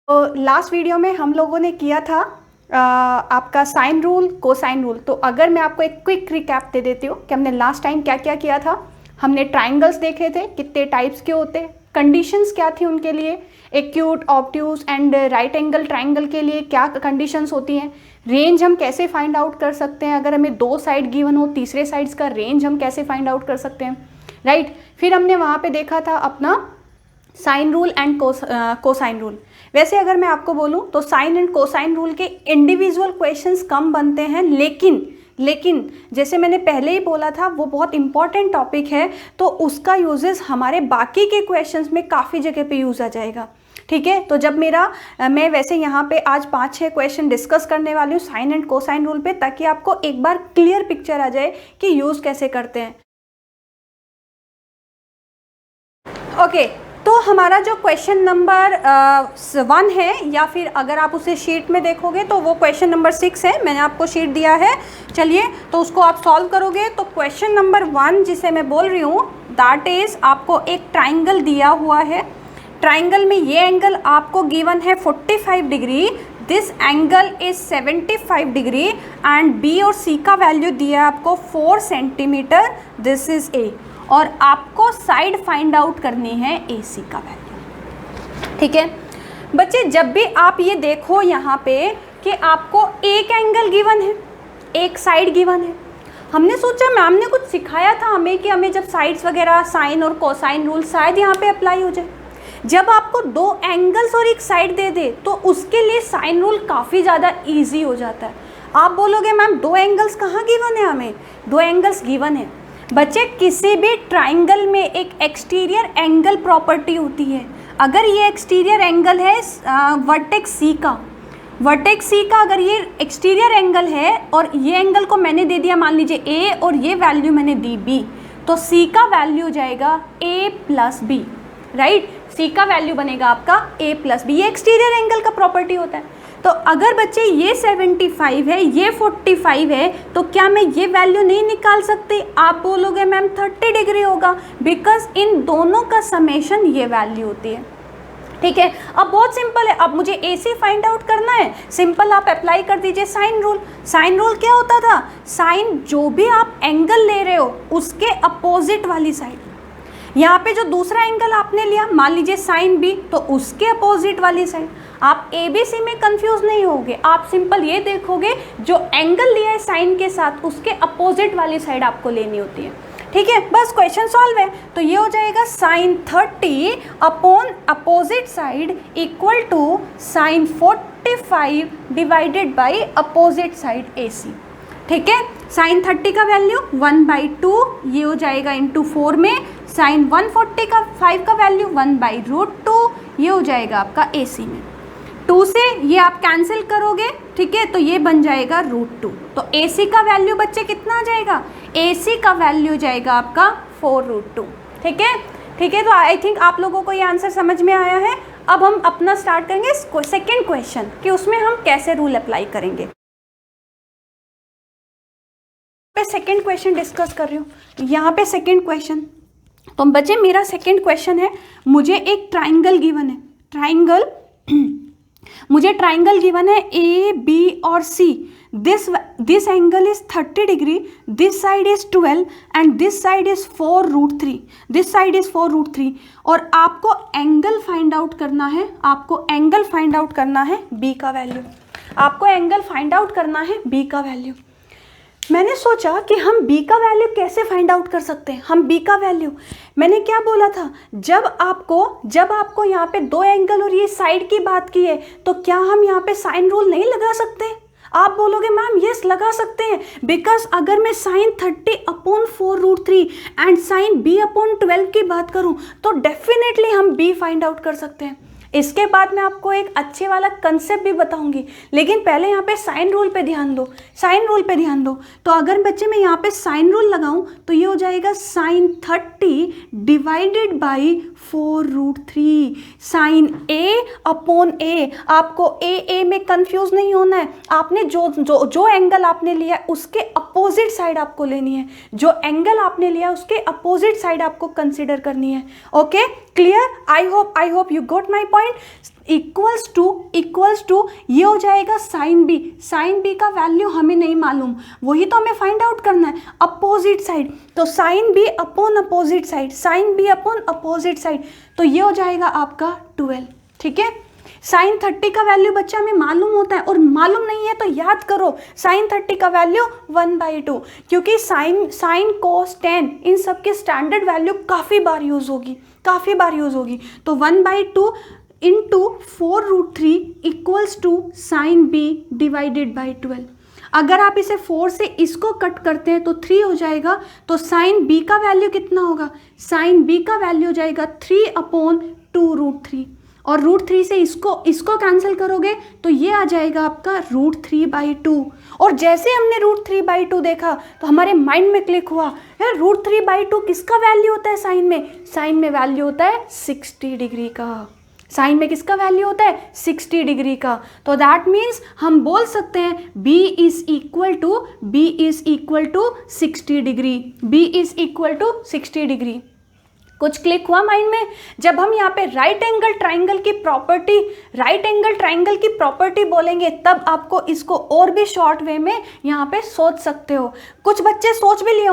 तो last video में हम लोगों ने किया था आपका साइन रूल, कोसाइन रूल। तो अगर मैं आपको एक क्विक रिकैप दे देती हूँ कि हमने लास्ट टाइम क्या क्या किया था। हमने ट्राइंगल्स देखे थे, कितने टाइप्स के होते, कंडीशंस क्या थी उनके लिए, acute, obtuse and right angle triangle के लिए क्या कंडीशंस होती हैं, रेंज हम कैसे फाइंड आउट कर सकते हैं, अगर हमें दो साइड गिवन हो तीसरे साइड्स का रेंज हम कैसे फाइंड आउट कर सकते हैं, राइट। फिर हमने वहाँ पे देखा था अपना sine rule and cosine rule. वैसे अगर मैं आपको बोलूं तो साइन एंड कोसाइन रूल के इंडिविजुअल क्वेश्चंस कम बनते हैं, लेकिन जैसे मैंने पहले ही बोला था वो बहुत इंपॉर्टेंट टॉपिक है, तो उसका यूजेस हमारे बाकी के क्वेश्चंस में काफ़ी जगह पे यूज़ आ जाएगा। ठीक है, तो जब मैं वैसे यहाँ पे आज 5-6 क्वेश्चन डिस्कस करने वाली हूँ साइन एंड कोसाइन रूल पे, ताकि आपको एक बार क्लियर पिक्चर आ जाए कि यूज़ कैसे करते हैं। ओके, तो हमारा जो क्वेश्चन नंबर 1 है, या फिर अगर आप उसे शीट में देखोगे तो वो क्वेश्चन नंबर 6 है। मैंने आपको शीट दिया है, चलिए तो उसको आप सॉल्व करोगे। तो क्वेश्चन नंबर 1 जिसे मैं बोल रही हूँ, दैट इज़ आपको एक ट्राइंगल दिया हुआ है। ट्राइंगल में ये एंगल आपको गिवन है 45 degree, this angle is 75 degree and B और सी का वैल्यू दिया है आपको 4 सेंटीमीटर, दिस इज ए। और आपको साइड फाइंड आउट करनी है ए सी का वैल्यू। ठीक है बच्चे, जब भी आप ये देखो यहाँ पे कि आपको एक एंगल गिवन है, एक साइड गिवन है, हमने सोचा मैम ने कुछ सिखाया था हमें कि हमें जब साइड्स वगैरह साइन और कोसाइन रूल शायद यहाँ पे अप्लाई हो जाए। जब आपको दो एंगल्स और एक साइड दे दे तो उसके लिए साइन रूल काफ़ी ज़्यादा ईजी हो जाता है। आप बोलोगे मैम दो एंगल्स कहाँ गिवन है, हमें दो एंगल्स गिवन है। बच्चे किसी भी ट्राइंगल में एक एक्सटीरियर एंगल प्रॉपर्टी होती है। अगर ये एक्सटीरियर एंगल है वर्टेक्स सी का अगर ये एक्सटीरियर एंगल है और ये एंगल को मैंने दे दिया मान लीजिए ए और ये वैल्यू मैंने दी बी, तो सी का वैल्यू हो जाएगा ए प्लस बी, राइट। सी का वैल्यू बनेगा आपका ए प्लस बी, ये एक्सटीरियर एंगल का प्रॉपर्टी होता है। तो अगर बच्चे ये 75 है, ये 45 है, तो क्या मैं ये वैल्यू नहीं निकाल सकती? आप बोलोगे मैम 30 डिग्री होगा, बिकॉज इन दोनों का समेशन ये वैल्यू होती है। ठीक है, अब बहुत सिंपल है, अब मुझे ए सी फाइंड आउट करना है, सिंपल आप अप्लाई कर दीजिए साइन रूल। साइन रूल क्या होता था? साइन जो भी आप एंगल ले रहे हो उसके अपोजिट वाली साइड, यहाँ पे जो दूसरा एंगल आपने लिया मान लीजिए साइन बी, तो उसके अपोजिट वाली साइड। आप ए बी सी में कंफ्यूज नहीं होगे, आप सिंपल ये देखोगे जो एंगल लिया है साइन के साथ उसके अपोजिट वाली साइड आपको लेनी होती है। ठीक है, बस क्वेश्चन सॉल्व है। तो ये हो जाएगा sine 30 upon opposite side equal to sine 45 divided by opposite side A C. ठीक है, साइन 30 का वैल्यू 1/2 ये हो जाएगा इंटू 4 में, साइन 145 का वैल्यू 1/√2 ये हो जाएगा आपका ए सी में। 2 से ये आप कैंसिल करोगे, ठीक है, तो ये बन जाएगा √2। तो ए सी का वैल्यू बच्चे कितना आ जाएगा? ए सी का वैल्यू जाएगा आपका 4√2। ठीक है, ठीक है, तो आई थिंक आप लोगों को ये आंसर समझ में आया है। अब हम अपना स्टार्ट करेंगे सेकेंड क्वेश्चन कि उसमें हम कैसे रूल अप्लाई करेंगे। सेकेंड क्वेश्चन डिस्कस कर रही हूँ यहाँ पे सेकेंड क्वेश्चन। तो बच्चे मेरा सेकेंड क्वेश्चन है, मुझे एक ट्राइंगल गिवन है, मुझे ट्राइंगल गिवन है ए बी और C. This angle is 30 degree, this side is 12 and this side is 4√3, this side is 4√3। और आपको एंगल फाइंड आउट करना है, आपको एंगल फाइंड आउट करना है बी का वैल्यू, आपको एंगल फाइंड आउट करना है बी का वैल्यू। मैंने सोचा कि हम b का वैल्यू कैसे फाइंड आउट कर सकते हैं। हम b का वैल्यू, मैंने क्या बोला था, जब आपको यहाँ पे दो एंगल और ये साइड की बात की है, तो क्या हम यहाँ पे साइन रूल नहीं लगा सकते? आप बोलोगे मैम यस लगा सकते हैं, बिकॉज अगर मैं sine 30 upon 4√3 and sine b upon 12 की बात करूँ तो डेफिनेटली हम b फाइंड आउट कर सकते हैं। इसके बाद मैं आपको एक अच्छे वाला कंसेप्ट भी बताऊंगी, लेकिन पहले यहाँ पे साइन रूल पे ध्यान दो, साइन रूल पे ध्यान दो। तो अगर बच्चे मैं यहाँ पे साइन रूल लगाऊं तो ये हो जाएगा sine 30 divided by 4√3, sine A upon A. आपको ए में कंफ्यूज नहीं होना है, आपने जो एंगल आपने लिया उसके अपोजिट साइड आपको लेनी है, जो एंगल आपने लिया उसके अपोजिट साइड आपको कंसिडर करनी है। Okay, clear? I hope you got my point. Equals to ये हो जाएगा साइन बी। साइन बी का वैल्यू हमें नहीं मालूम, वही तो हमें फाइंड आउट करना है, अपोजिट साइड। तो sine B upon opposite side, sine B upon opposite side, तो ये हो जाएगा आपका 12। ठीक है, साइन 30 का वैल्यू बच्चा हमें मालूम होता है, और मालूम नहीं है तो याद करो साइन 30 का वैल्यू 1/2, क्योंकि साइन कोस टेन इन सब के स्टैंडर्ड वैल्यू काफ़ी बार यूज़ होगी, काफ़ी बार यूज़ होगी। तो 1/2 into 4√3 equals to sine B divided by 12। अगर आप इसे 4 से इसको कट करते हैं तो 3 हो जाएगा, तो साइन बी का वैल्यू कितना होगा, साइन बी का वैल्यू हो जाएगा 3/2√3, और √3 से इसको कैंसिल करोगे तो ये आ जाएगा आपका √3/2। और जैसे हमने √3/2 देखा तो हमारे माइंड में क्लिक हुआ, यार √3/2 किसका वैल्यू होता है साइन में? साइन में वैल्यू होता है 60 डिग्री का। साइन में किसका वैल्यू होता है? 60 डिग्री का। तो दैट मीन्स हम बोल सकते हैं B is equal to 60 degree, B is equal to 60 degree. कुछ क्लिक हुआ माइंड में? जब हम यहाँ पे राइट एंगल ट्राइंगल की प्रॉपर्टी बोलेंगे तब आपको इसको और भी शॉर्ट वे में यहाँ पे सोच सकते हो। कुछ बच्चे सोच भी लिए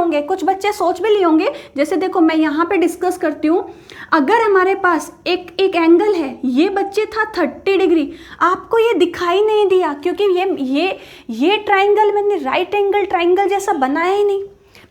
होंगे, जैसे देखो मैं यहाँ पे डिस्कस करती हूँ। अगर हमारे पास एक एंगल है, ये बच्चे था 30 डिग्री, आपको ये दिखाई नहीं दिया क्योंकि ये ट्राइंगल मैंने राइट एंगल ट्राइंगल जैसा बनाया ही नहीं।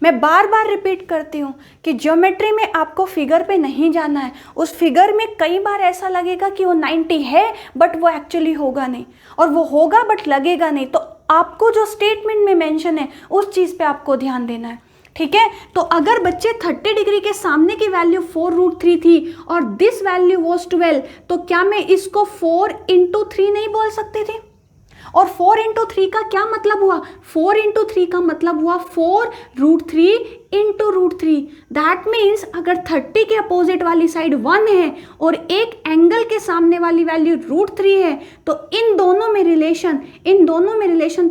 मैं बार बार रिपीट करती हूँ कि ज्योमेट्री में आपको फिगर पे नहीं जाना है। उस फिगर में कई बार ऐसा लगेगा कि वो 90 है बट वो एक्चुअली होगा नहीं, और वो होगा बट लगेगा नहीं। तो आपको जो स्टेटमेंट में मेंशन है उस चीज़ पे आपको ध्यान देना है। ठीक है, तो अगर बच्चे 30 डिग्री के सामने की वैल्यू 4√3 थी और दिस वैल्यू वॉज 12, तो क्या मैं इसको 4×3 नहीं बोल सकती थी? और 4×3 का क्या मतलब हुआ? 4×3 का मतलब हुआ 4√3 इंटू √3। दैट मीन्स अगर 30 के अपोजिट वाली साइड 1 है और एक एंगल के सामने वाली वैल्यू √3 है, तो इन दोनों में रिलेशन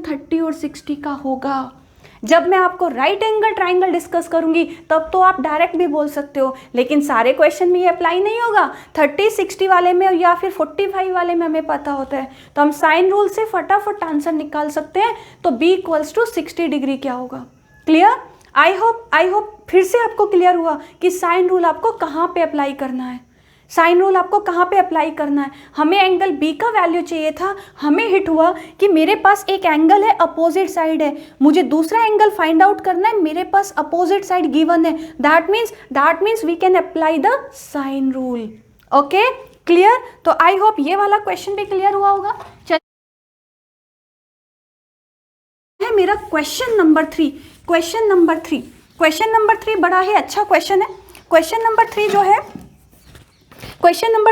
30 और 60 का होगा। जब मैं आपको राइट एंगल ट्राइंगल डिस्कस करूंगी तब तो आप डायरेक्ट भी बोल सकते हो, लेकिन सारे क्वेश्चन में ये अप्लाई नहीं होगा। 30, 60 वाले में या फिर 45 वाले में हमें पता होता है, तो हम साइन रूल से फटाफट आंसर निकाल सकते हैं। तो B इक्वल्स टू 60 डिग्री क्या होगा? क्लियर? आई होप फिर से आपको क्लियर हुआ कि साइन रूल आपको कहाँ पे अप्लाई करना है। साइन रूल आपको कहाँ पे अप्लाई करना है? हमें एंगल B का वैल्यू चाहिए था, हमें हिट हुआ कि मेरे पास एक एंगल है, अपोजिट साइड है, मुझे दूसरा एंगल फाइंड आउट करना है, मेरे पास अपोजिट साइड गिवन है। That means we can apply the sine rule. Okay, clear? तो आई होप ये वाला क्वेश्चन भी क्लियर हुआ होगा। चलिए मेरा क्वेश्चन नंबर 3। क्वेश्चन नंबर 3 बड़ा ही अच्छा क्वेश्चन है। क्वेश्चन नंबर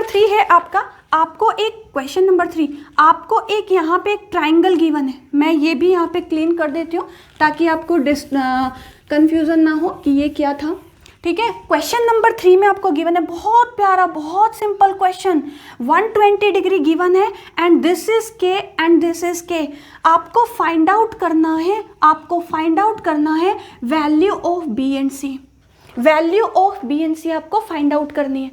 3 है आपको एक यहाँ पे एक ट्राइंगल गिवन है। मैं ये भी यहाँ पे क्लीन कर देती हूँ ताकि आपको कंफ्यूजन ना हो कि ये क्या था। ठीक है, क्वेश्चन नंबर 3 में आपको गिवन है, बहुत प्यारा, बहुत सिंपल क्वेश्चन। 120 डिग्री गिवन है एंड दिस इज के एंड दिस इज के। आपको फाइंड आउट करना है वैल्यू ऑफ बी एंड सी। आपको फाइंड आउट करनी है।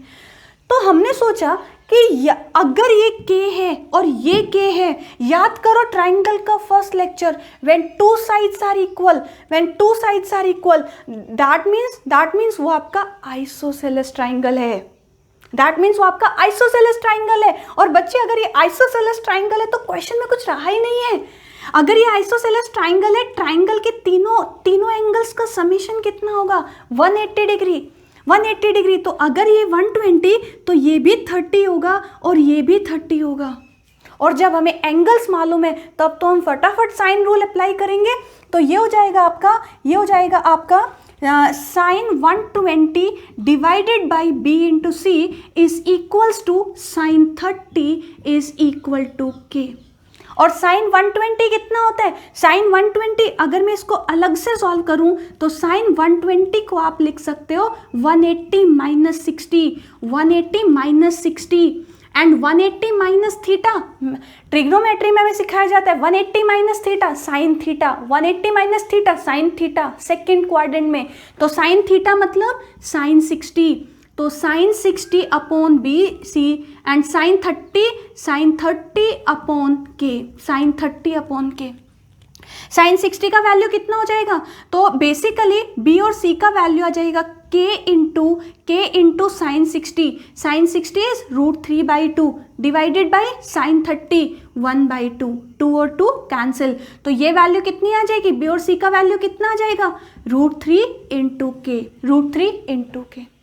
तो हमने सोचा कि अगर ये K है और ये K है, याद करो ट्राइंगल का first lecture, when two sides are equal, that means वो आपका आइसोसेलेस ट्राइंगल है। और बच्चे अगर ये आइसोसेलेस ट्राइंगल है तो क्वेश्चन में कुछ रहा ही नहीं है। अगर ये आइसोसेलेस ट्राइंगल है, ट्राइंगल के तीनों एंगल्स का समेशन कितना होगा? 180 डिग्री। तो अगर ये 120 तो ये भी 30 होगा और ये भी 30 होगा। और जब हमें एंगल्स मालूम है तब तो हम फटाफट साइन रूल अप्लाई करेंगे। तो ये हो जाएगा आपका sine 120 divided by B into C is equals to sine 30 is equal to K। और साइन 120 कितना होता है? साइन 120 अगर मैं इसको अलग से सॉल्व करूं तो साइन 120 को आप लिख सकते हो 180 minus 60 and 180 minus theta. Trigonometry में हमें सिखाया जाता है 180 minus theta sine theta, 180 minus theta sine theta second quadrant में। तो साइन थीटा मतलब साइन 60, तो sine 60 upon B C and sine 30 upon K, sine 30 upon K. Sine 60 का वैल्यू कितना हो जाएगा, तो बेसिकली बी और सी का वैल्यू आ जाएगा K into sine 60। Sine 60 is √3/2 divided by sine 30 1/2, 2 और 2 कैंसिल, तो ये वैल्यू कितनी आ जाएगी, बी और सी का वैल्यू कितना आ जाएगा, √3 इंटू के।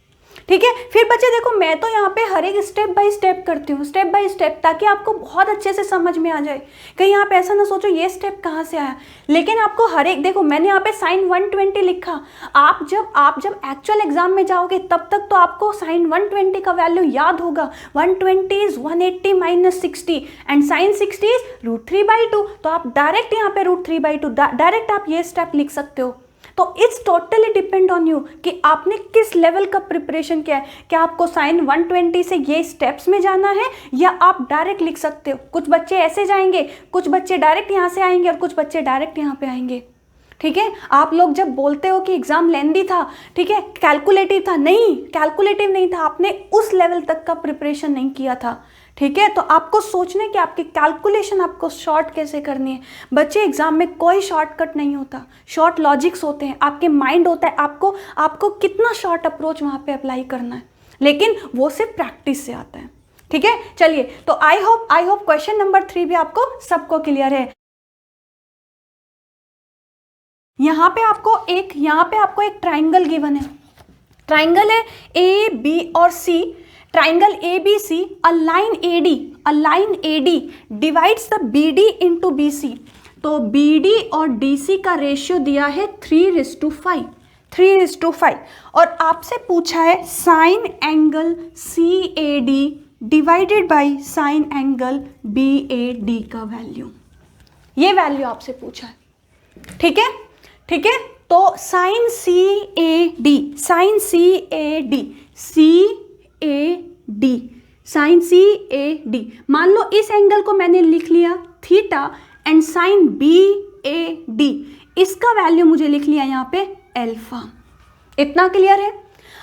ठीक है, फिर बच्चे देखो मैं तो यहाँ पे हर एक स्टेप बाय स्टेप करती हूँ, स्टेप बाय स्टेप, ताकि आपको बहुत अच्छे से समझ में आ जाए। कहीं आप ऐसा ना सोचो ये स्टेप कहाँ से आया, लेकिन आपको हर एक, देखो मैंने यहाँ पे साइन 120 लिखा, आप जब एक्चुअल एग्जाम में जाओगे तब तक तो आपको साइन 120 का वैल्यू याद होगा। 120 is 180 minus 60 and sine 60 is √3/2, तो आप डायरेक्ट यहाँ पे √3/2 डायरेक्ट आप ये स्टेप लिख सकते हो। तो it's totally depend on you कि आपने किस लेवल का प्रिपरेशन किया है, क्या आपको साइन 120 से ये स्टेप्स में जाना है या आप डायरेक्ट लिख सकते हो। कुछ बच्चे ऐसे जाएंगे, कुछ बच्चे डायरेक्ट यहाँ से आएंगे और कुछ बच्चे डायरेक्ट यहाँ पे आएंगे। ठीक है, आप लोग जब बोलते हो कि एग्जाम लेंदी था, ठीक है, कैलकुलेटिव था, नहीं कैलकुलेटिव नहीं था, आपने उस लेवल तक का प्रिपरेशन नहीं किया था। ठीक है, तो आपको सोचना है कि आपकी कैलकुलेशन आपको शॉर्ट कैसे करनी है। बच्चे एग्जाम में कोई शॉर्टकट नहीं होता, शॉर्ट लॉजिक्स होते हैं, आपके माइंड होता है, आपको कितना शॉर्ट अप्रोच वहाँ पे अप्लाई करना है, लेकिन वो सिर्फ प्रैक्टिस से आता है। ठीक है, चलिए, तो आई होप क्वेश्चन नंबर 3 भी आपको सबको क्लियर है। यहाँ पे आपको एक ट्राइंगल गिवन है, ट्राइंगल है ए बी और सी, triangle ABC, a line AD divides the BD into BC, तो BD और DC का रेशियो दिया है 3:5 और आपसे पूछा है sign angle CAD divided by sign angle BAD का वैल्यू, ये वैल्यू आपसे पूछा है। ठीक है, तो साइन CAD, मान लो इस एंगल को मैंने लिख लिया थीटा एंड साइन BAD, इसका वैल्यू मुझे लिख लिया यहाँ पे अल्फा। इतना क्लियर है।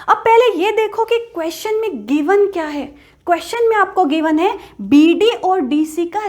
अब पहले ये देखो कि क्वेश्चन में गिवन क्या है। क्वेश्चन में आपको गिवन है BD और DC का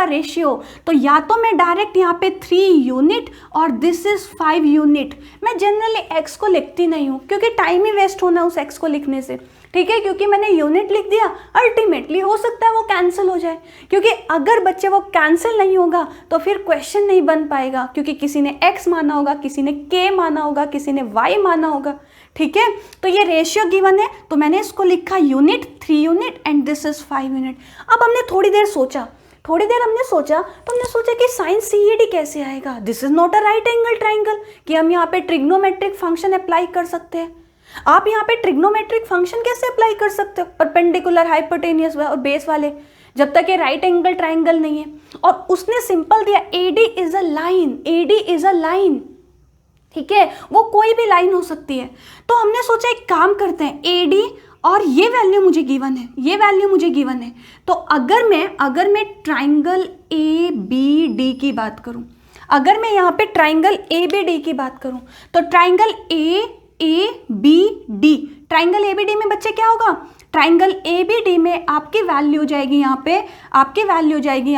रेशियो, तो या तो मैं डायरेक्ट यहाँ पे 3 यूनिट और दिस इज 5 यूनिट, मैं जनरली x को लिखती नहीं हूँ क्योंकि टाइम ही वेस्ट होना उस x को लिखने से। ठीक है, क्योंकि मैंने यूनिट लिख दिया, अल्टीमेटली हो सकता है वो कैंसिल हो जाए, क्योंकि अगर बच्चे वो कैंसिल नहीं होगा तो फिर क्वेश्चन नहीं बन पाएगा, क्योंकि किसी ने x माना होगा, किसी ने k माना होगा, किसी ने y माना होगा। ठीक है, तो ये रेशियो गिवन है, तो मैंने इसको लिखा unit, 3 unit and this is 5 unit. अब हमने थोड़ी देर सोचा तो हमने सोचा कि साइन CAD कैसे आएगा। This is not a right angle triangle कि हम यहाँ पे ट्रिग्नोमेट्रिक फंक्शन अप्लाई कर सकते हैं। आप यहाँ पे ट्रिग्नोमेट्रिक फंक्शन कैसे अप्लाई कर सकते हो, परपेंडिकुलर, हाइपोटेनियस और बेस वाले, जब तक ये राइट एंगल ट्राइंगल नहीं है। और उसने सिंपल दिया AD इज अ लाइन, ठीक है, वो कोई भी लाइन हो सकती है। तो हमने सोचा एक काम करते हैं, AD और ये वैल्यू मुझे गिवन है, तो अगर मैं ट्राइंगल ABD की बात करूं, अगर मैं यहाँ पे ट्राइंगल ABD की बात करूं, तो ट्राइंगल ABD, ट्राइंगल ABD में बच्चे क्या होगा, ट्राइंगल ABD में आपकी वैल्यू जाएगी यहाँ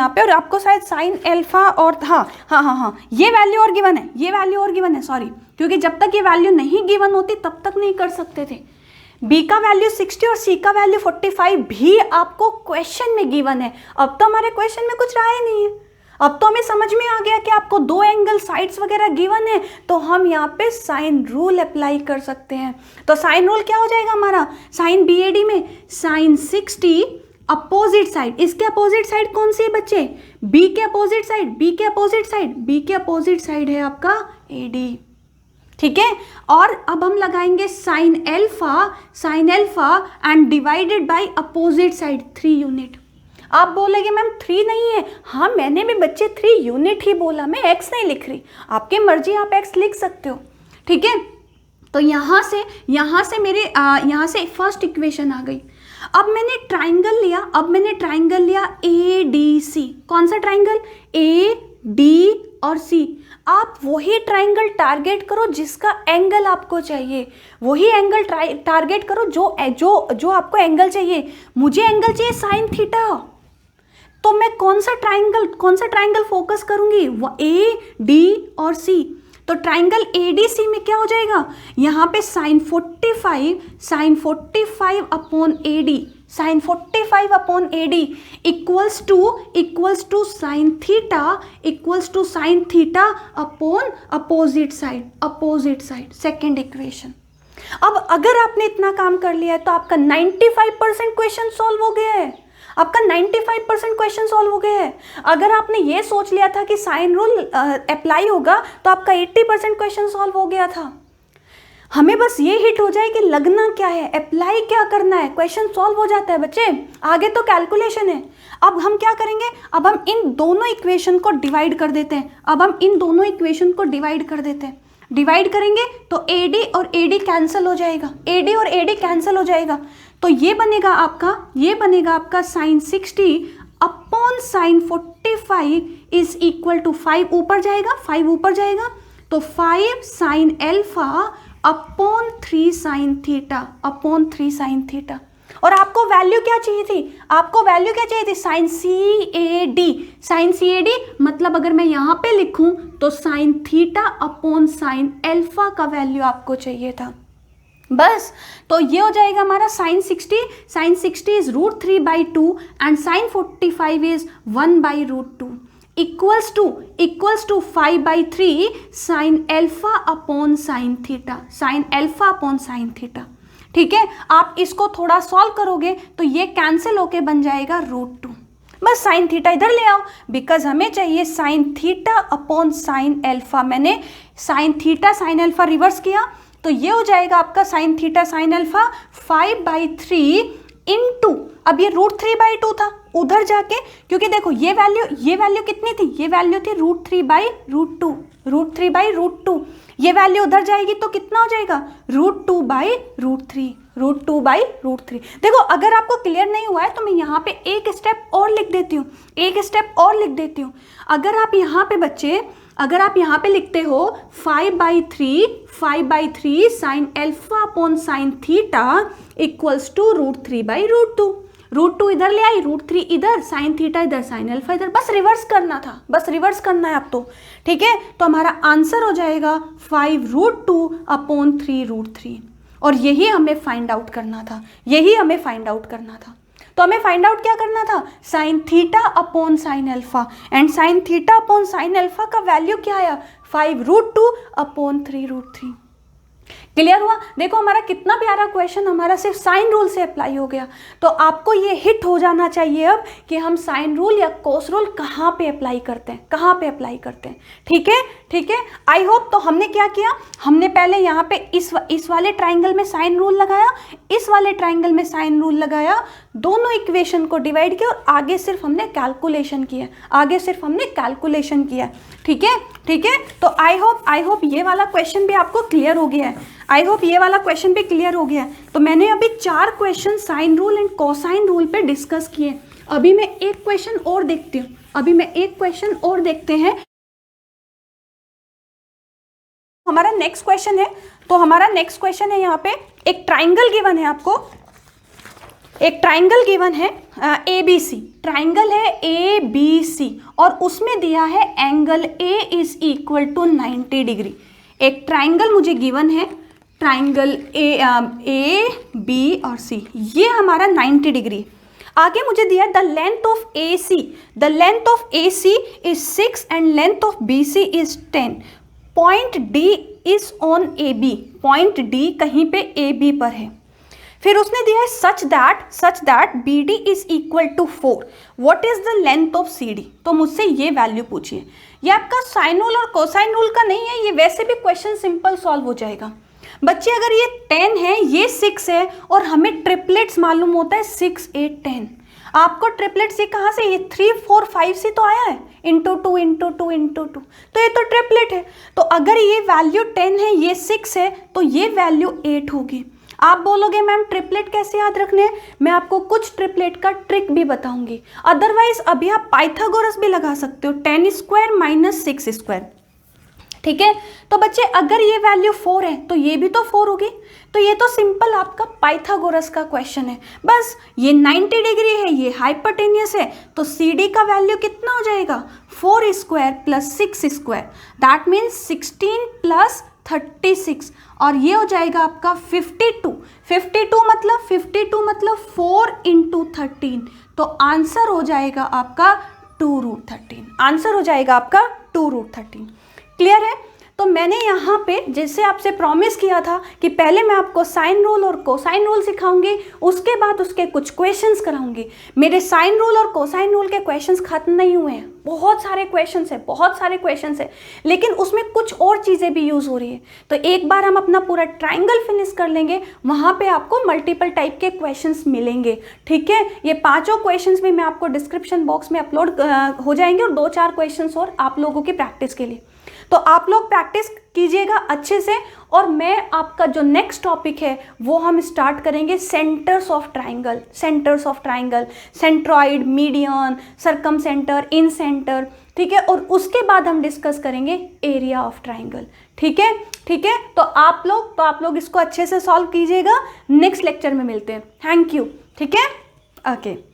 पे, और आपको शायद साइन अल्फा और हाँ ये वैल्यू और गिवन है, सॉरी, क्योंकि जब तक ये वैल्यू नहीं गिवन होती तब तक नहीं कर सकते थे। B का वैल्यू 60 और C का वैल्यू 45 भी आपको क्वेश्चन में गिवन है। अब तो हमारे क्वेश्चन में कुछ रहा ही नहीं है, अब तो हमें समझ में आ गया कि आपको 2 एंगल साइड्स वगैरह गिवन है, तो हम यहाँ पे साइन रूल अप्लाई कर सकते हैं। तो साइन रूल क्या हो जाएगा हमारा, साइन BAD में साइन 60 अपोजिट साइड, इसके अपोजिट साइड कौन सी है बच्चे, B के अपोजिट साइड है आपका AD। ठीक है, और अब हम लगाएंगे sine alpha and divided by opposite side 3 unit. आप बोलेंगे मैम 3 नहीं है, हाँ मैंने भी बच्चे 3 यूनिट ही बोला, मैं x नहीं लिख रही, आपकी मर्जी, आप x लिख सकते हो। ठीक है, तो यहाँ से यहाँ से फर्स्ट इक्वेशन आ गई। अब मैंने ट्राइंगल लिया ADC, कौन सा ट्राइंगल, A D और C। आप वही ट्राइंगल टारगेट करो जिसका एंगल आपको चाहिए, वही एंगल टारगेट करो जो आपको एंगल चाहिए। मुझे एंगल चाहिए साइन थीटा, तो मैं कौन सा ट्राइंगल फोकस करूंगी, ए डी और सी। तो ट्राइंगल ADC में क्या हो जाएगा, यहाँ पे sine 45 upon AD, sine 45 upon AD equals to sine theta upon opposite side, second equation. अब अगर आपने इतना काम कर लिया है तो आपका 95% क्वेश्चन सॉल्व हो गया है, आपका 95% क्वेश्चन सॉल्व हो गया है। अगर आपने ये सोच लिया था कि साइन रूल अप्लाई होगा तो आपका 80% क्वेश्चन सॉल्व हो गया था। हमें बस ये हिट हो जाए कि लगना क्या है, अप्लाई क्या करना है, क्वेश्चन सॉल्व हो जाता है बच्चे। आगे तो कैलकुलेशन है। अब हम क्या करेंगे, अब हम इन दोनों इक्वेशन को डिवाइड कर देते हैं। डिवाइड करेंगे तो AD और AD कैंसिल हो जाएगा, तो ये बनेगा आपका sine 60 upon sine 45 is equal to 5 ऊपर जाएगा, तो 5 sine alpha upon 3 sine theta. और आपको वैल्यू क्या चाहिए थी, साइन CAD, मतलब अगर मैं यहाँ पे लिखूं तो sine theta upon sine alpha का वैल्यू आपको चाहिए था बस। तो ये हो जाएगा हमारा sine 60 is √3/2 and sine 45 is 1/√2 equals to 5/3 sine alpha upon sine theta. ठीक है, आप इसको थोड़ा सॉल्व करोगे तो ये कैंसिल होके बन जाएगा √2। बस साइन थीटा इधर ले आओ, बिकॉज हमें चाहिए sine theta upon sine alpha. मैंने sine theta sine alpha reverse किया तो ये हो जाएगा आपका sine theta sine alpha 5/3 into, अब ये √3/2 था उधर जाके, क्योंकि देखो ये वैल्यू कितनी थी, ये वैल्यू थी √3/2, ये वैल्यू उधर जाएगी तो कितना हो जाएगा √2/√3। देखो अगर आपको क्लियर नहीं हुआ है तो मैं यहाँ पे एक स्टेप और लिख देती हूँ। अगर आप यहाँ पे बच्चे लिखते हो 5/3 sine alpha upon sine theta equals to √3/√2, √2 इधर ले आई, √3 इधर, साइन थीटा इधर, साइन एल्फा इधर, बस रिवर्स करना है आप तो। ठीक है, तो हमारा आंसर हो जाएगा 5√2 अपॉन 3√3, और यही हमें फाइंड आउट करना था। तो हमें फाइंड आउट क्या करना था, sign theta upon sine alpha, and sign theta upon sine alpha का वैल्यू क्या आया 5√2 अपॉन 3√3। क्लियर हुआ? देखो हमारा कितना प्यारा क्वेश्चन हमारा सिर्फ साइन रूल से अप्लाई हो गया। तो आपको ये हिट हो जाना चाहिए अब कि हम साइन रूल या कोस रूल कहाँ पे अप्लाई करते हैं। ठीक है, आई होप। तो हमने क्या किया, हमने पहले यहाँ पे इस वाले ट्राइंगल में साइन रूल लगाया, इस वाले ट्राइंगल में साइन रूल लगाया, दोनों इक्वेशन को डिवाइड किया और आगे सिर्फ हमने कैलकुलेशन किया। ठीक है, तो आई होप ये वाला क्वेश्चन भी आपको क्लियर हो गया है। तो मैंने अभी 4 question sign rule and cosine rule पे डिस्कस किए। अभी मैं एक क्वेश्चन और देखते हैं। हमारा नेक्स्ट क्वेश्चन है यहाँ पे एक ट्राइंगल गिवन है आपको, एक ट्राइंगल गिवन है ABC, ट्राइंगल है ABC और उसमें दिया है angle A is equal to 90 degree. एक ट्राइंगल मुझे गिवन है, ट्राइंगल A B और C, ये हमारा 90 डिग्री। आगे मुझे दिया the length of AC is 6 and length of BC is 10। Point D is on AB, point D कहीं पे AB पर है। फिर उसने दिया है such that BD is equal to 4, what is the length of CD। तो मुझसे ये वैल्यू पूछिए। ये आपका साइन रूल और कोसाइन रूल का नहीं है, ये वैसे भी क्वेश्चन सिंपल सॉल्व हो जाएगा। बच्चे अगर ये 10 है, ये 6 है और हमें ट्रिपलेट्स मालूम होता है 6 8 10, आपको ट्रिपलेट्स ये कहाँ से, ये 3 4 5 से तो आया है, इंटू 2 इंटू 2 इंटू 2, तो ये तो ट्रिपलेट है। तो अगर ये वैल्यू 10 है, ये 6 है, तो ये वैल्यू 8 होगी। आप बोलोगे मैम ट्रिपलेट कैसे याद रखने हैं, मैं आपको कुछ ट्रिपलेट का ट्रिक भी बताऊंगी। अदरवाइज अभी आप पाइथागोरस भी लगा सकते हो, 10² - 6²। ठीक है। तो बच्चे अगर ये वैल्यू 4 है तो ये भी तो 4 होगी। तो ये तो सिंपल आपका पाइथागोरस का क्वेश्चन है। बस ये 90 डिग्री है, ये हाइपोटेन्यूस है, तो सी डी का वैल्यू कितना हो जाएगा 4 square plus 6 square, that means 16 plus 36, और ये हो जाएगा आपका 52। 52 मतलब 4 इंटू 13, तो आंसर हो जाएगा आपका 2√13। आंसर हो जाएगा आपका 2√13। क्लियर है। तो मैंने यहाँ पे जैसे आपसे प्रॉमिस किया था कि पहले मैं आपको साइन रूल और कोसाइन रूल सिखाऊंगी, उसके बाद उसके कुछ क्वेश्चंस कराऊंगी। मेरे साइन रूल और कोसाइन रूल के क्वेश्चंस खत्म नहीं हुए हैं, बहुत सारे क्वेश्चंस हैं, लेकिन उसमें कुछ और चीज़ें भी यूज़ हो रही है। तो एक बार हम अपना पूरा ट्राइंगल फिनिश कर लेंगे, वहाँ पे आपको मल्टीपल टाइप के क्वेश्चंस मिलेंगे। ठीक है, ये पांचों क्वेश्चंस भी मैं आपको डिस्क्रिप्शन बॉक्स में अपलोड हो जाएंगे, और 2-4 क्वेश्चंस और आप लोगों की प्रैक्टिस के लिए। तो आप लोग प्रैक्टिस कीजिएगा अच्छे से, और मैं आपका जो नेक्स्ट टॉपिक है वो हम स्टार्ट करेंगे centres of triangle, centroid, median, circumcentre, incentre. ठीक है, और उसके बाद हम डिस्कस करेंगे एरिया ऑफ ट्राइंगल। ठीक है, तो आप लोग इसको अच्छे से सॉल्व कीजिएगा। नेक्स्ट लेक्चर में मिलते हैं। Thank you. ठीक है, ओके।